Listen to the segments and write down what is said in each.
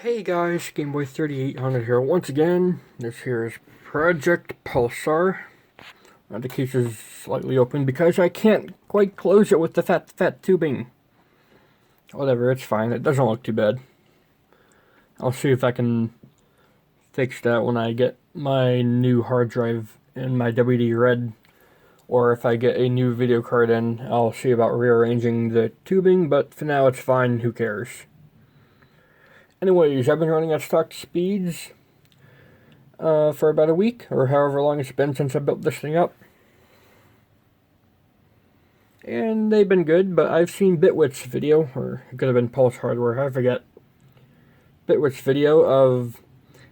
Hey guys, Gameboy 3800 here once again. This here is Project Pulsar. The case is slightly open because I can't quite close it with the fat tubing. Whatever, it's fine. It doesn't look too bad. I'll see if I can fix that when I get my new hard drive in my WD Red. Or if I get a new video card in, I'll see about rearranging the tubing, but for now it's fine, who cares. Anyways, I've been running at stock speeds for about a week, or however long it's been since I built this thing up. And they've been good, but I've seen Bitwit's video, or it could have been Pulse Hardware, I forget. Bitwit's video of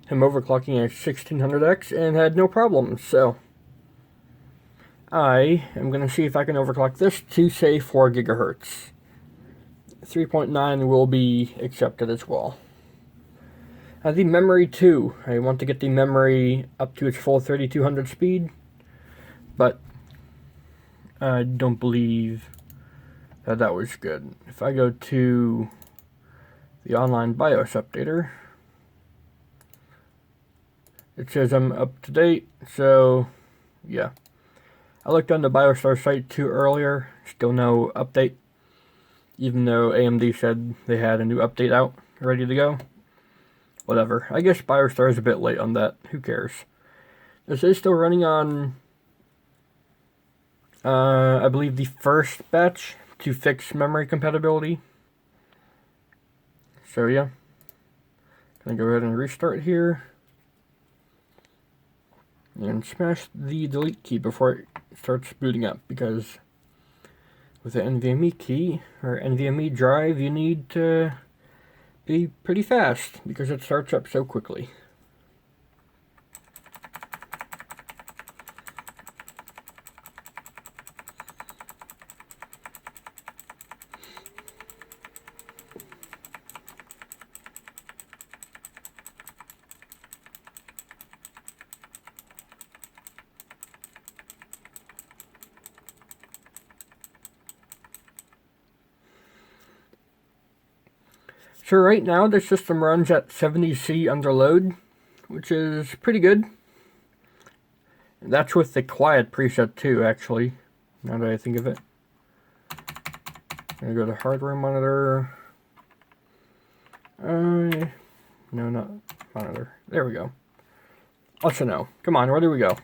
him overclocking a 1600X and had no problems, so I am going to see if I can overclock this to, say, 4 gigahertz. 3.9 will be accepted as well. The memory too. I want to get the memory up to its full 3200 speed, but I don't believe that was good. If I go to the online BIOS updater, it says I'm up to date, so yeah. I looked on the BioStar site too earlier, still no update, even though AMD said they had a new update out, ready to go. Whatever. I guess BioStar is a bit late on that. Who cares? This is still running on, I believe, the first batch to fix memory compatibility. So yeah. Gonna go ahead and restart here. And smash the delete key before it starts booting up, because with the NVMe key, or NVMe drive, you need to be pretty fast because it starts up so quickly. So right now the system runs at 70C under load, which is pretty good. And that's with the quiet preset too, actually, now that I think of it. I'm gonna go to hardware monitor. No, not monitor. There we go. Also no. Come on, where do we go?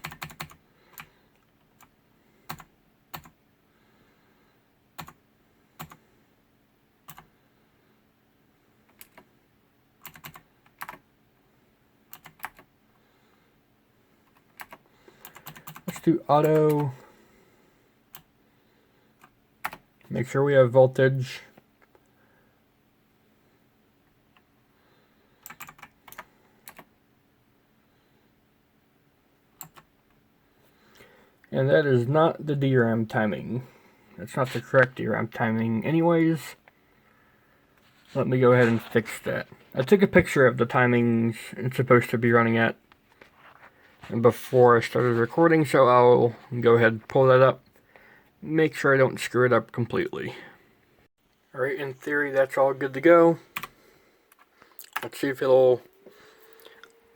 Let's do auto. Make sure we have voltage. And that is not the DRAM timing. That's not the correct DRAM timing anyways. Let me go ahead and fix that. I took a picture of the timings it's supposed to be running at before I started recording, so I'll go ahead and pull that up. Make sure I don't screw it up completely. Alright, in theory that's all good to go. Let's see if it'll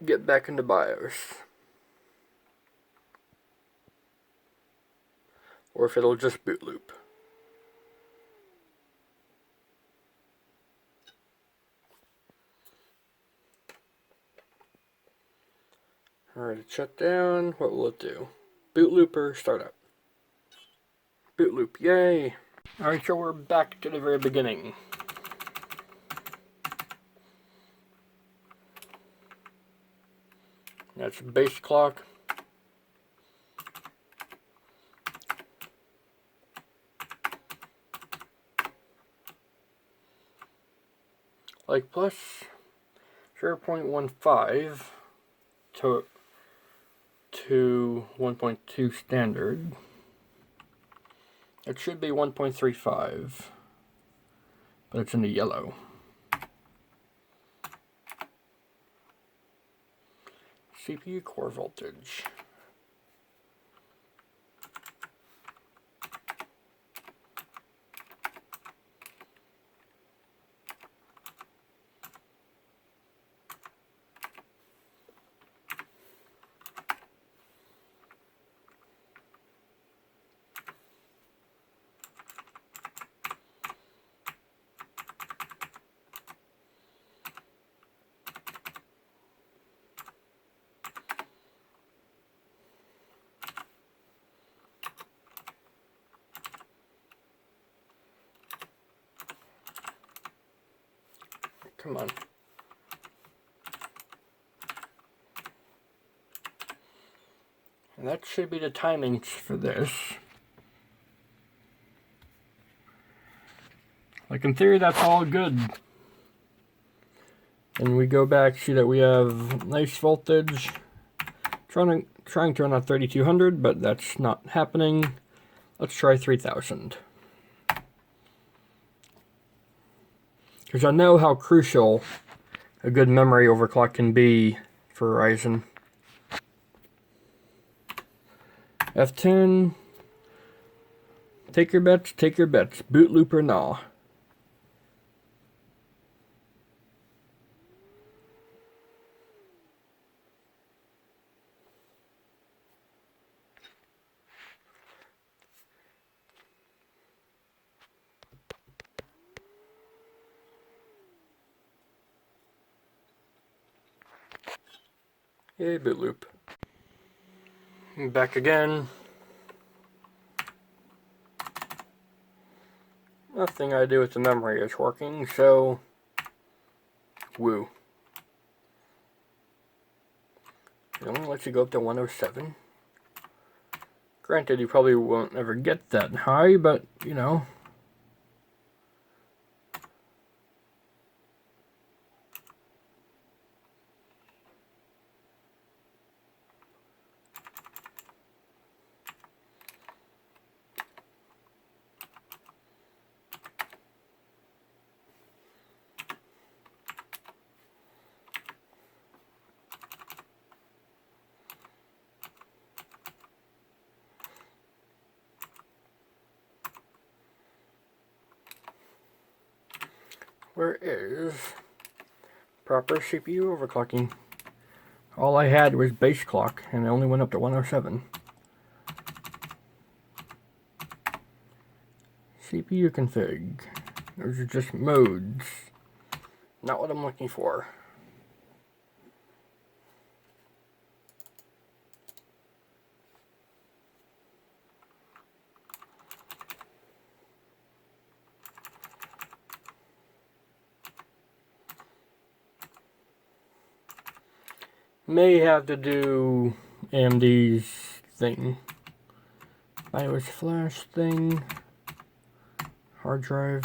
get back into BIOS. Or if it'll just boot loop. Alright, it's shut down. What will it do? Boot loop or startup? Boot loop, yay! Alright, so we're back to the very beginning. That's base clock. Like plus 0.15 to 1.2 standard. It should be 1.35, but it's in the yellow. CPU core voltage. Come on. And that should be the timings for this. Like in theory, that's all good. And we go back, see that we have nice voltage. Trying to run on 3200, but that's not happening. Let's try 3000. Because I know how crucial a good memory overclock can be for Ryzen. F10. Take your bets, take your bets. Boot loop or nah. Yay, boot loop. Back again. Nothing I do with the memory is working, so woo. It only lets you go up to 107. Granted, you probably won't ever get that high, but you know. Where is proper CPU overclocking? All I had was base clock, and it only went up to 107. CPU config. Those are just modes. Not what I'm looking for. May have to do AMD's thing. BIOS flash thing. Hard drive.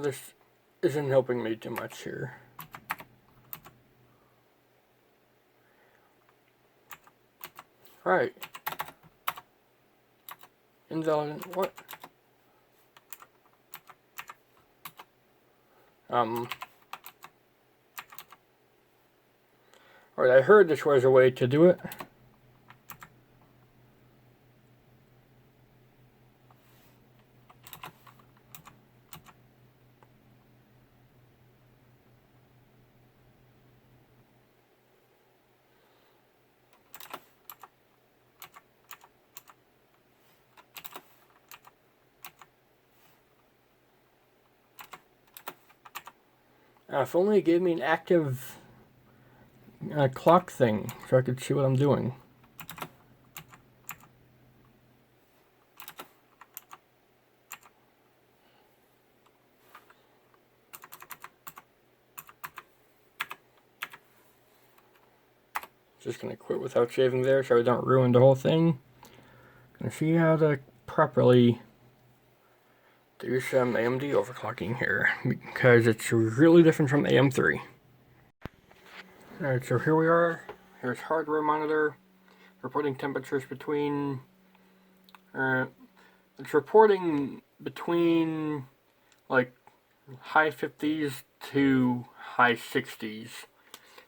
This isn't helping me too much here. Right. Invalid. What? Alright, I heard this was a way to do it. If only it gave me an active clock thing so I could see what I'm doing. Just gonna quit without saving there so I don't ruin the whole thing. Gonna see how to properly do some AMD overclocking here because it's really different from AM3. Alright, so here we are. Here's hardware monitor. Reporting temperatures between it's reporting between like high 50s to high 60s.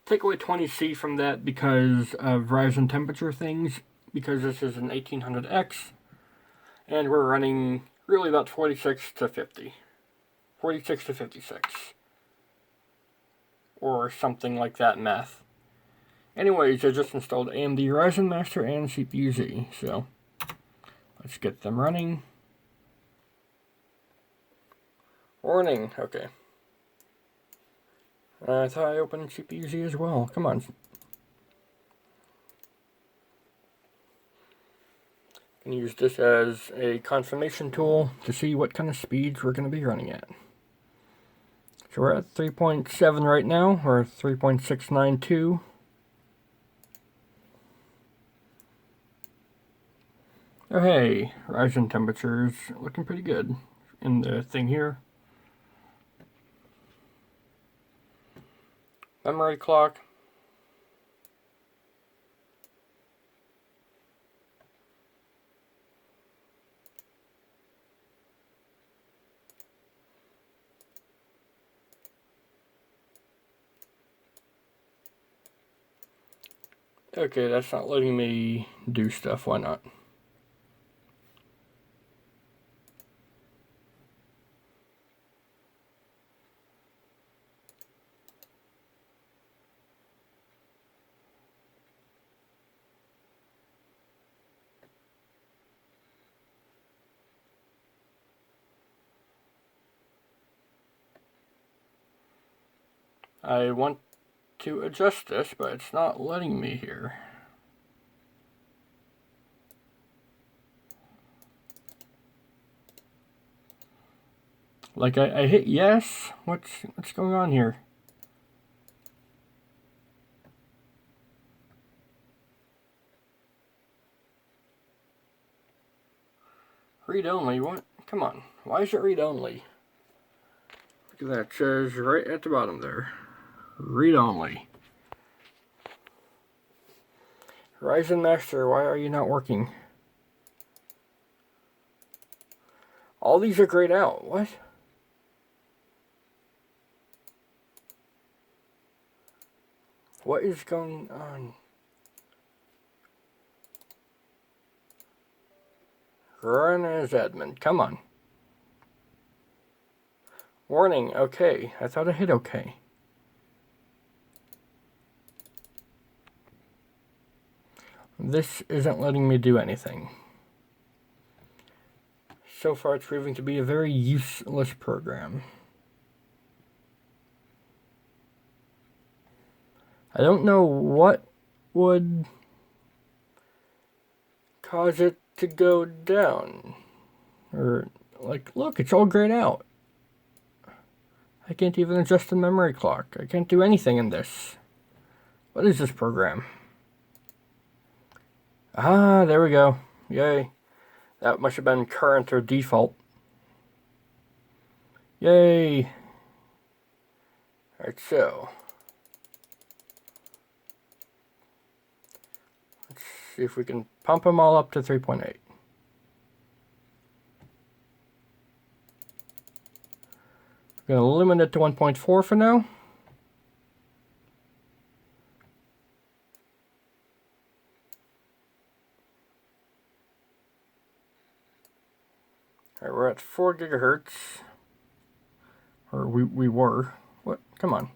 take away 20C from that because of Ryzen temperature things, because this is an 1800X, and we're running really about 46 to 50. 46 to 56. Or something like that math. Anyways, I just installed AMD Ryzen Master and CPU-Z, so let's get them running. Warning, okay. I thought I opened CPU-Z as well. Come on. I'm going to use this as a confirmation tool to see what kind of speeds we're going to be running at. So we're at 3.7 right now, or 3.692. Oh hey, Ryzen temperatures looking pretty good in the thing here. Memory clock. Okay, that's not letting me do stuff. Why not? I want to adjust this, but it's not letting me here. Like I hit yes. What's going on here? Read only. What? Come on. Why is it read only? Look at that. It says right at the bottom there. Read only. Ryzen Master, why are you not working? All these are grayed out. What? What is going on? Run as admin. Come on. Warning. Okay. I thought I hit okay. This isn't letting me do anything. So far, it's proving to be a very useless program. I don't know what would cause it to go down. Or, like, look, it's all grayed out. I can't even adjust the memory clock. I can't do anything in this. What is this program? Ah, there we go. Yay. That must have been current or default. Yay. Alright, so. Let's see if we can pump them all up to 3.8. We're going to limit it to 1.4 for now. Alright, we're at 4 gigahertz. Or we were. What? Come on.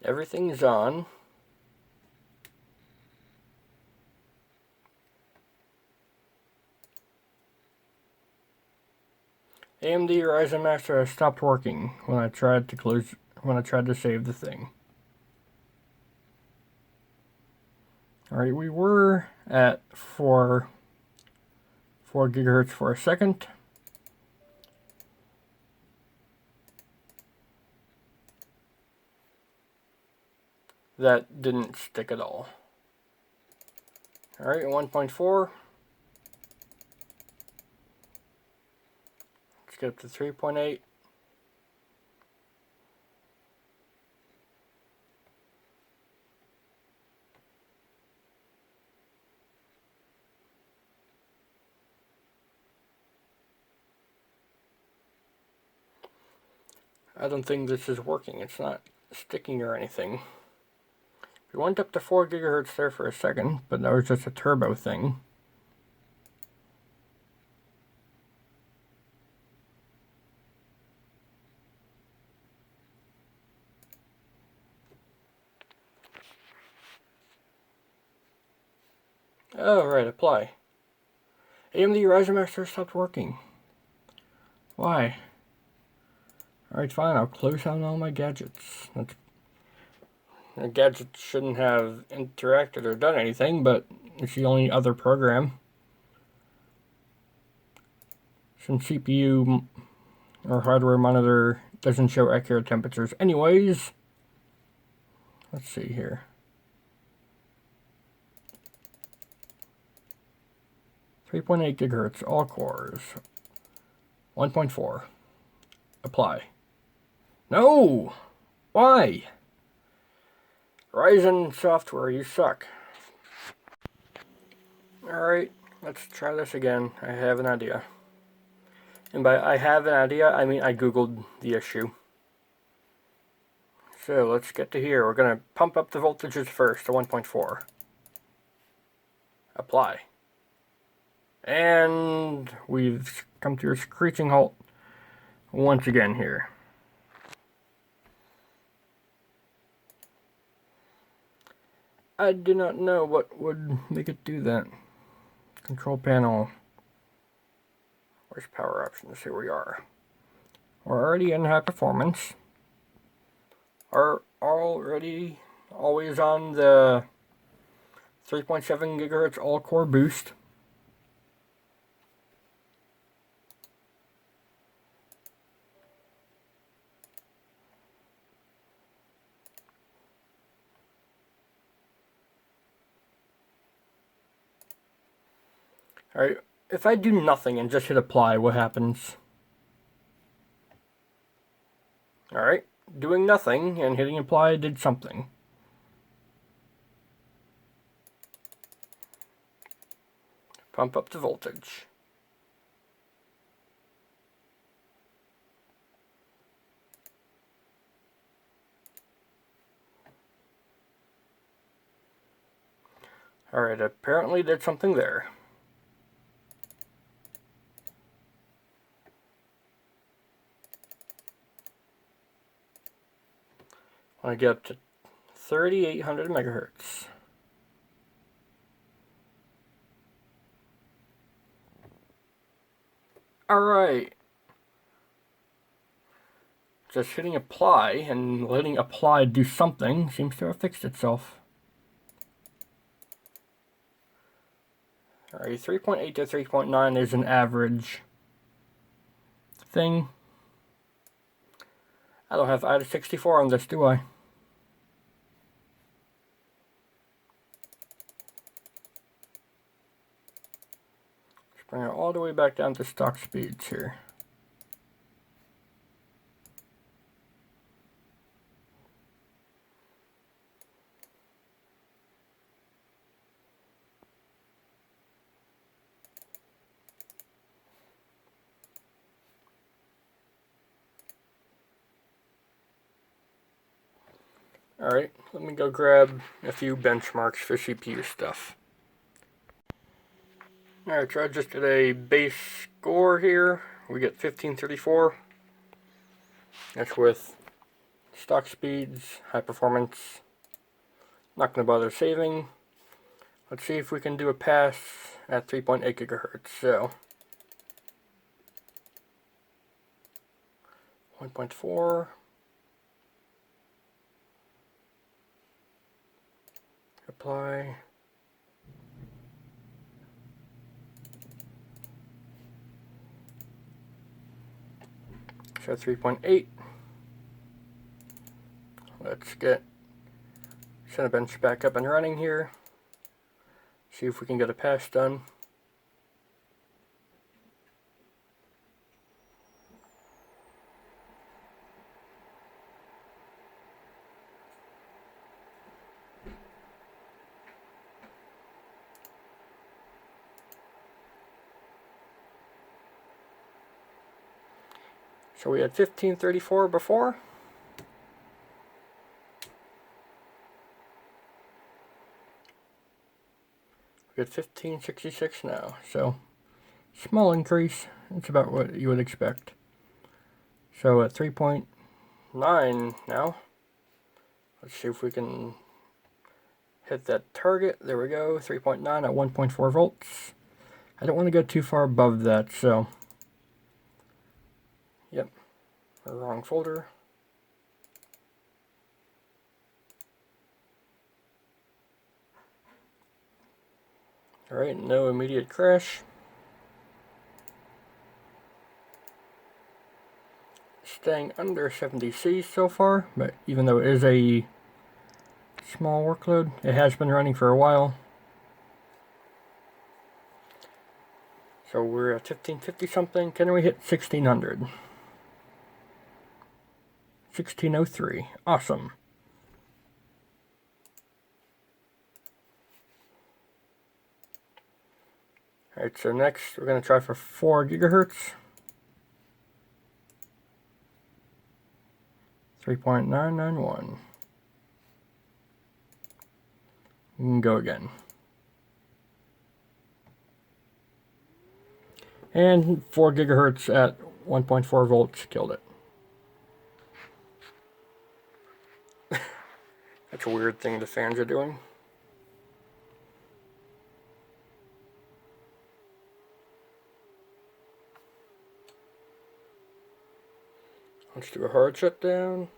Everything's on. AMD Ryzen Master has stopped working when I tried to save the thing. Alright, we were at 4 gigahertz for a second. That didn't stick at all. Alright, 1.4. Let's get up to 3.8. I don't think this is working. It's not sticking or anything. We went up to 4 gigahertz there for a second, but that was just a turbo thing. Oh, right, apply. AMD Ryzen Master stopped working. Why? Alright, fine, I'll close down all my gadgets. The gadget shouldn't have interacted or done anything, but it's the only other program. Since CPU or hardware monitor doesn't show accurate temperatures anyways. Let's see here. 3.8 gigahertz, all cores. 1.4. Apply. No! Why? Ryzen software, you suck. Alright, let's try this again. I have an idea. And by I have an idea, I mean I googled the issue. So let's get to here. We're going to pump up the voltages first to 1.4. Apply. And we've come to a screeching halt once again here. I do not know what would make it do that. Control panel. Where's power options? Here we are. We're already in high performance. Are already always on the 3.7 gigahertz all-core boost. Alright, if I do nothing and just hit apply, what happens? Alright, doing nothing and hitting apply did something. Pump up the voltage. Alright, apparently did something there. I get up to 3,800 megahertz. Alright. Just hitting apply and letting apply do something seems to have fixed itself. Alright, 3.8 to 3.9 is an average thing. I don't have ITX 64 on this, do I? Let's bring it all the way back down to stock speeds here. Alright, let me go grab a few benchmarks for CPU stuff. Alright, so I just did a base score here. We get 1534. That's with stock speeds, high performance. Not going to bother saving. Let's see if we can do a pass at 3.8 gigahertz. So 1.4. Apply. So 3.8. Let's get Cinebench back up and running here. See if we can get a pass done. So we had 1534 before. We got 1566 now. So small increase. It's about what you would expect. So at 3.9 now. Let's see if we can hit that target. There we go. 3.9 at 1.4 volts. I don't want to go too far above that, so yep. Wrong folder. Alright, no immediate crash. Staying under 70C so far, but even though it is a small workload, it has been running for a while. So we're at 1550 something. Can we hit 1600? 1603. Awesome. Alright, so next we're going to try for 4 gigahertz. 3.991. We can go again. And 4 gigahertz at 1.4 volts killed it. That's a weird thing the fans are doing. Let's do a hard shutdown.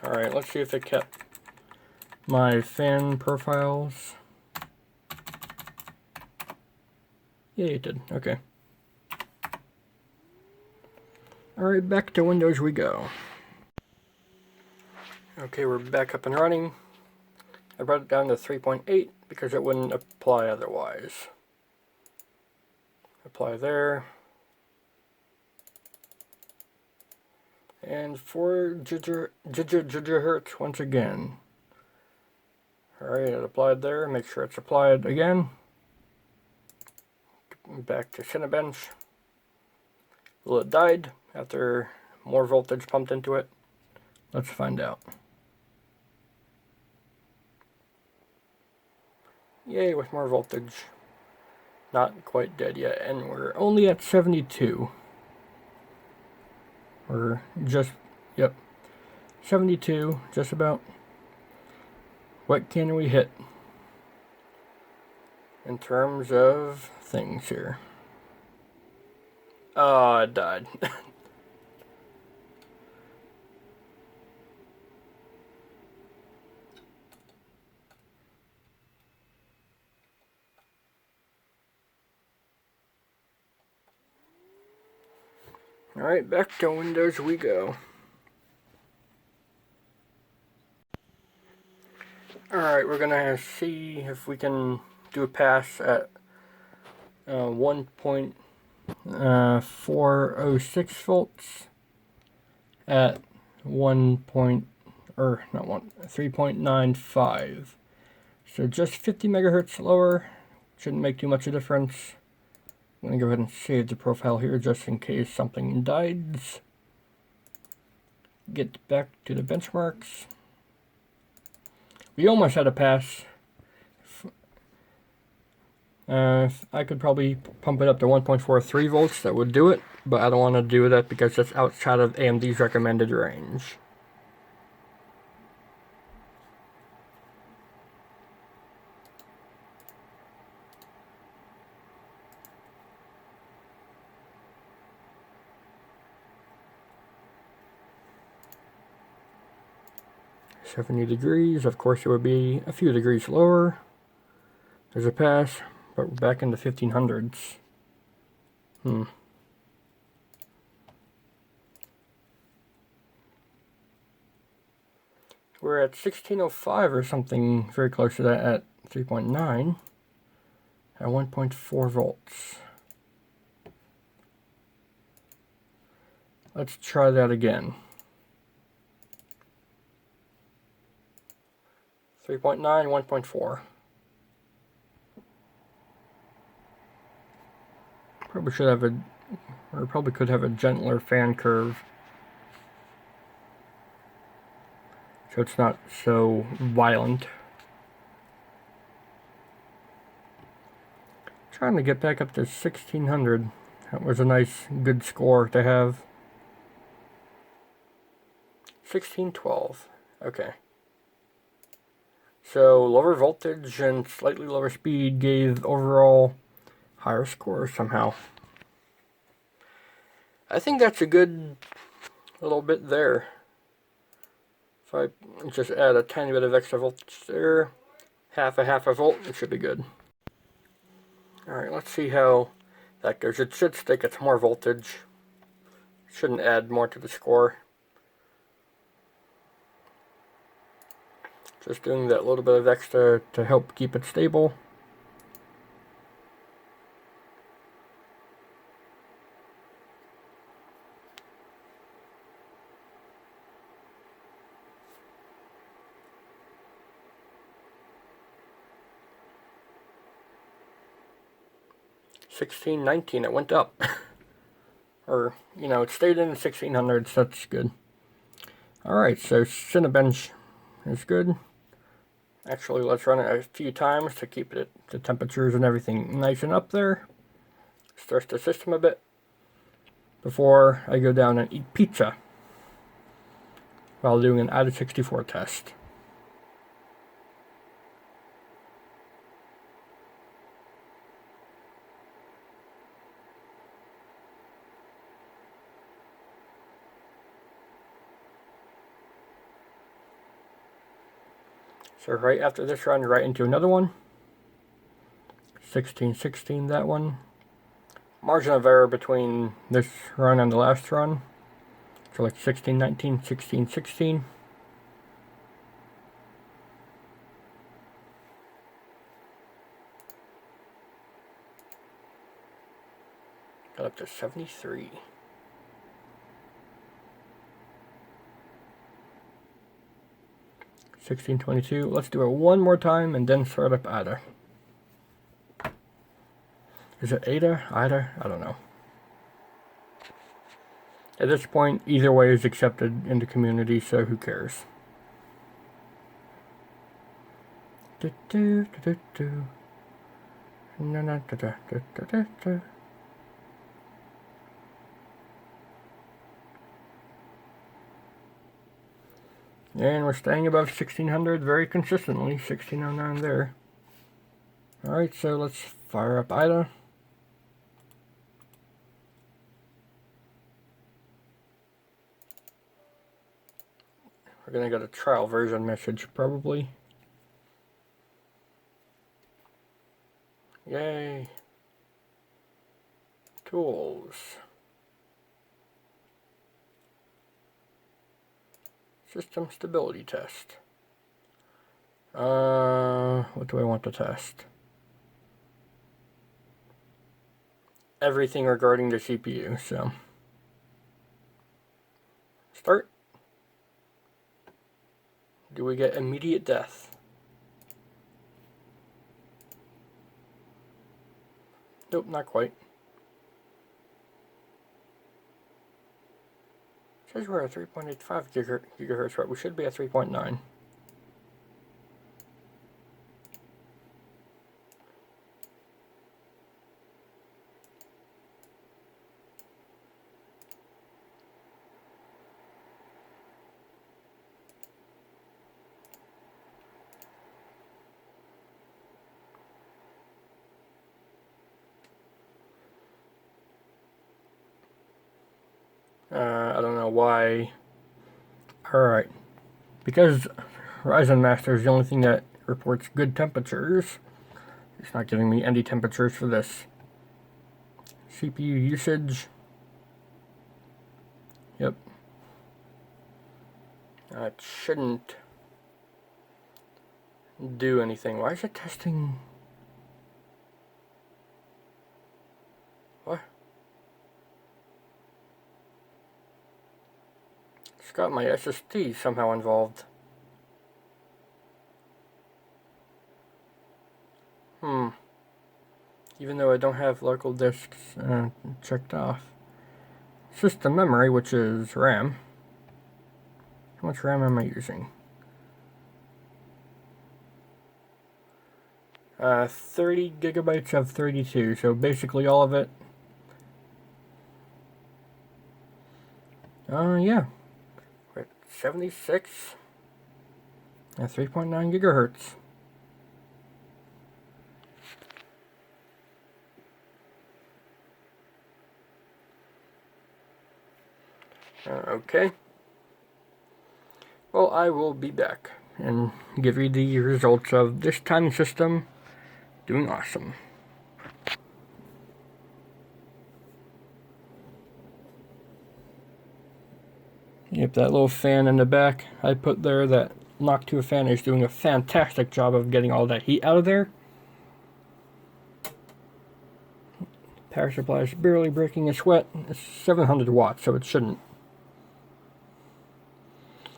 Alright, let's see if it kept my fan profiles. Yeah, it did. Okay. Alright, back to Windows we go. Okay, we're back up and running. I brought it down to 3.8 because it wouldn't apply otherwise. Apply there. And 4 gigahertz once again. Alright, it applied there. Make sure it's applied again. Back to Cinebench. Well, it died after more voltage pumped into it. Let's find out. Yay, with more voltage. Not quite dead yet, and we're only at 72. We're just, yep, 72, just about. What can we hit in terms of things here? Oh, it died. Alright, back to Windows we go. Alright, we're gonna see if we can do a pass at 1.406 volts at 3.95. So just 50 megahertz lower. Shouldn't make too much of a difference. I'm going to go ahead and save the profile here just in case something dies. Get back to the benchmarks. We almost had a pass. I could probably pump it up to 1.43 volts. That would do it. But I don't want to do that because that's outside of AMD's recommended range. .70 degrees, of course it would be a few degrees lower. There's a pass, but we're back in the 1500s. We're at 1605 or something very close to that at 3.9 at 1.4 volts. Let's try that again. 3.9, 1.4. Probably should have or probably could have a gentler fan curve, so it's not so violent. Trying to get back up to 1600. That was a nice, good score to have. 1612. Okay. So lower voltage and slightly lower speed gave overall higher scores somehow. I think that's a good little bit there. If I just add a tiny bit of extra voltage there, half a volt, it should be good. Alright, let's see how that goes. It should stick at more voltage. Shouldn't add more to the score. Just doing that little bit of extra to help keep it stable. $16.19, it went up. Or, you know, it stayed in the 1600s, that's good. Alright, so Cinebench is good. Actually, let's run it a few times to keep it the temperatures and everything nice and up there. Stress the system a bit before I go down and eat pizza while doing an AIDA64 test. So right after this run, right into another one. 1616, that one. Margin of error between this run and the last run. So like 1619, 1616. Got up to 73. $16.22. Let's do it one more time and then start up AIDA. Is it AIDA? AIDA? I don't know. At this point, either way is accepted in the community, so who cares? And we're staying above 1600 very consistently, 1609 there. Alright, so let's fire up AIDA. We're going to get a trial version message probably. Yay. Tools. System stability test. What do I want to test? Everything regarding the CPU, so. Start. Do we get immediate death? Nope, not quite. It says we're at 3.85 gigahertz, right? We should be at 3.9. I don't know why. Alright. Because Ryzen Master is the only thing that reports good temperatures, it's not giving me any temperatures for this. CPU usage. Yep. It shouldn't do anything. Why is it testing? What? Forgot my SSD somehow involved. Even though I don't have local disks checked off. System memory, which is RAM. How much RAM am I using? 30 gigabytes of 32, so basically all of it. Yeah. We're at 76 at 3.9 gigahertz. Okay. Well, I will be back and give you the results of this timing system doing awesome. Yep, that little fan in the back I put there, that Noctua fan, is doing a fantastic job of getting all that heat out of there. Power supply is barely breaking a sweat. It's 700 watts, so it shouldn't.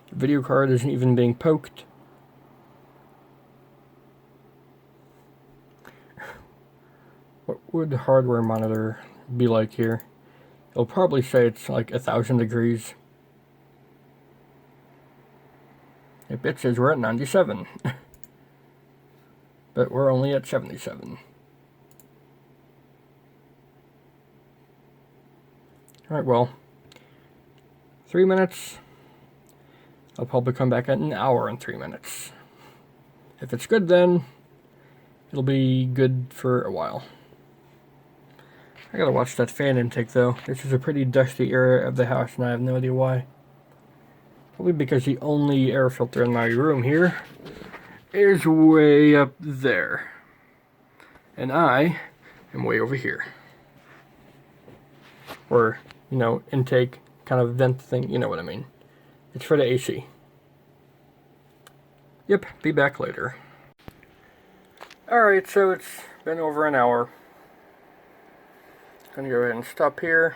The video card isn't even being poked. What would the hardware monitor be like here? It'll probably say it's like 1,000 degrees. It says we're at 97. But we're only at 77. Alright, well, 3 minutes. I'll probably come back at an hour and 3 minutes. If it's good, then it'll be good for a while. I gotta watch that fan intake though. This is a pretty dusty area of the house and I have no idea why. Probably because the only air filter in my room here is way up there. And I am way over here. Or, you know, intake kind of vent thing, you know what I mean. It's for the AC. Yep, be back later. Alright, so it's been over an hour. Gonna go ahead and stop here.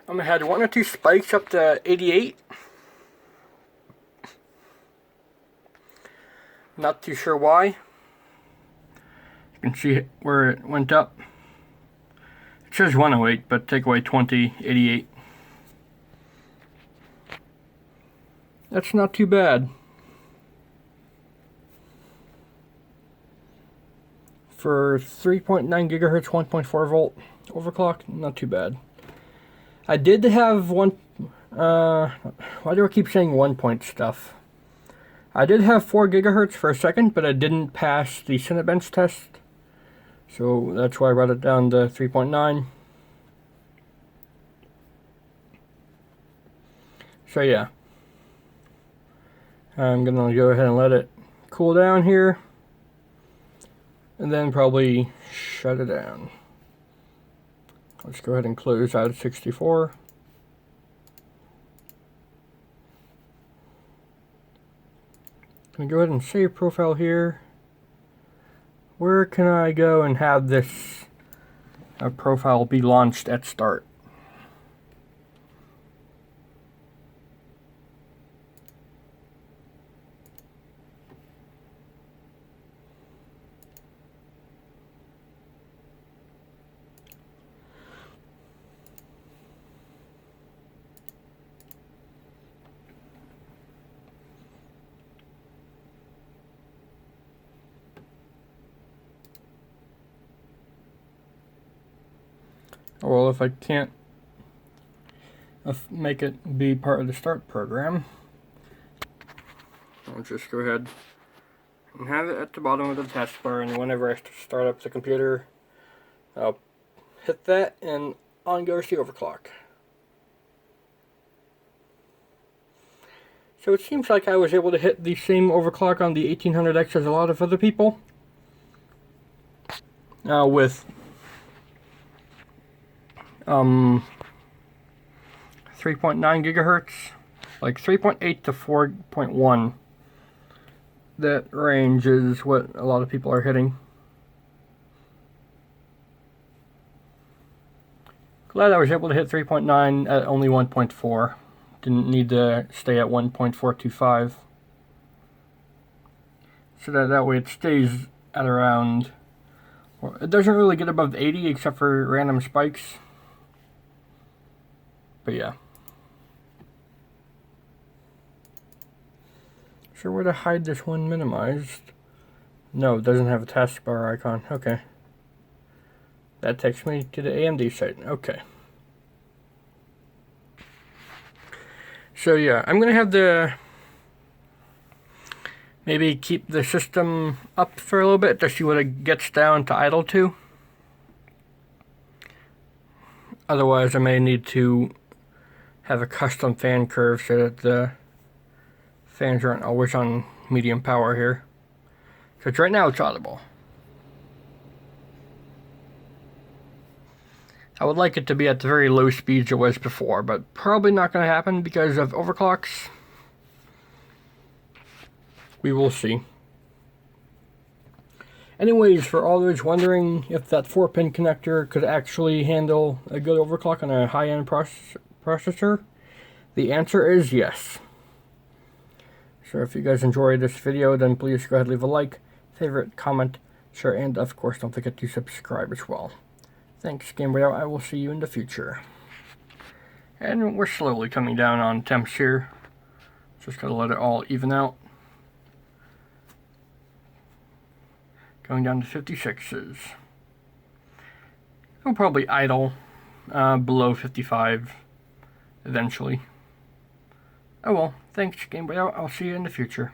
I'm gonna had 1 or 2 spikes up to 88. Not too sure why. You can see where it went up. It says 108, but take away 20, 88. That's not too bad. For 3.9 gigahertz, 1.4 volt overclock, not too bad. I did have one, why do I keep saying 1 point stuff? I did have 4 gigahertz for a second, but I didn't pass the Cinebench test. So that's why I brought it down to 3.9. So yeah. I'm gonna go ahead and let it cool down here. And then probably shut it down. Let's go ahead and close out at 64. I'm gonna go ahead and save profile here. Where can I go and have this profile be launched at start? Well, if I can't make it be part of the start program, I'll just go ahead and have it at the bottom of the taskbar, and whenever I start up the computer, I'll hit that and on goes the overclock. So it seems like I was able to hit the same overclock on the 1800X as a lot of other people. With 3.9 gigahertz, like 3.8 to 4.1. That range is what a lot of people are hitting. Glad I was able to hit 3.9 at only 1.4. Didn't need to stay at 1.425. So that way it stays at around... Well, it doesn't really get above 80 except for random spikes. But yeah. Sure where to hide this one minimized. No, it doesn't have a taskbar icon. Okay. That takes me to the AMD site. Okay. So yeah, I'm gonna have to maybe keep the system up for a little bit to see what it gets down to idle to. Otherwise, I may need to have a custom fan curve so that the fans aren't always on medium power here. Because right now it's audible. I would like it to be at the very low speeds it was before, but probably not going to happen because of overclocks. We will see. Anyways, for all those wondering if that 4-pin connector could actually handle a good overclock on a high-end processor, the answer is yes. So if you guys enjoyed this video, then please go ahead and leave a like, favorite, comment, share, and of course don't forget to subscribe as well. Thanks, Gameboy. I will see you in the future. And we're slowly coming down on temps here. Just gotta let it all even out. Going down to 56s. It'll probably idle below 55 eventually. Oh well, thanks, Gameboy. I'll see you in the future.